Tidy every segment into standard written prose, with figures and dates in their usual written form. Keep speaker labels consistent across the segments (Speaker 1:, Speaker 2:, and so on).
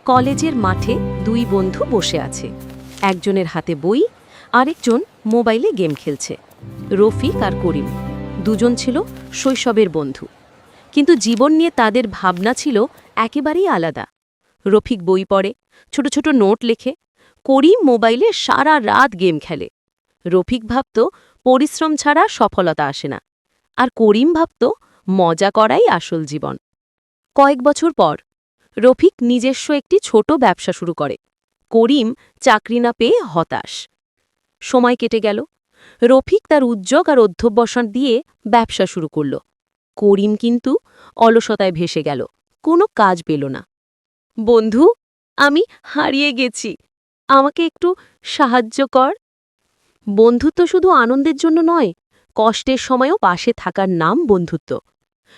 Speaker 1: কলেজের মাঠে দুই বন্ধু বসে আছে। একজনের হাতে বই, আরেকজন মোবাইলে গেম খেলছে। রফিক আর করিম দুজন ছিল শৈশবের বন্ধু, কিন্তু জীবন নিয়ে তাদের ভাবনা ছিল একেবারেই আলাদা। রফিক বই পড়ে, ছোট ছোট নোট লেখে। করিম মোবাইলে সারা রাত গেম খেলে। রফিক ভাবত পরিশ্রম ছাড়া সফলতা আসে না, আর করিম ভাবত মজা করাই আসল জীবন। কয়েক বছর পর রফিক নিজস্ব একটি ছোট ব্যবসা শুরু করে। করিম চাকরি না পেয়ে হতাশ। সময় কেটে গেল। রফিক তার উদ্যোগ আর অধ্যবসায় দিয়ে ব্যবসা শুরু করল। করিম কিন্তু অলসতায় ভেসে গেল, কোনো কাজ পেল না। বন্ধু, আমি হারিয়ে গেছি, আমাকে একটু সাহায্য কর। বন্ধুত্ব শুধু আনন্দের জন্য নয়, কষ্টের সময়ও পাশে থাকার নাম বন্ধুত্ব।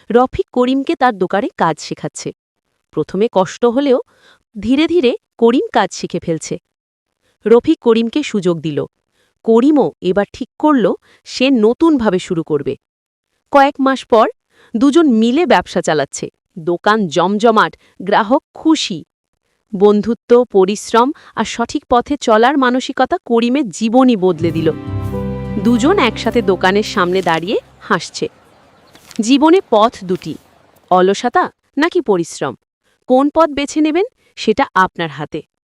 Speaker 1: রফিক করিমকে তার দোকানে কাজ শেখাচ্ছে। প্রথমে কষ্ট হলেও ধীরে ধীরে করিম কাজ শিখে ফেলছে। রফিক করিমকে সুযোগ দিল। করিমও এবার ঠিক করল সে নতুনভাবে শুরু করবে। কয়েক মাস পর দুজন মিলে ব্যবসা চালাচ্ছে। দোকান জমজমাট, গ্রাহক খুশি। বন্ধুত্ব, পরিশ্রম আর সঠিক পথে চলার মানসিকতা করিমের জীবনই বদলে দিল। দুজন একসাথে দোকানের সামনে দাঁড়িয়ে হাসছে। জীবনে পথ দুটি, অলসতা নাকি পরিশ্রম। কোন পথ বেছে নেবেন সেটা আপনার হাতে।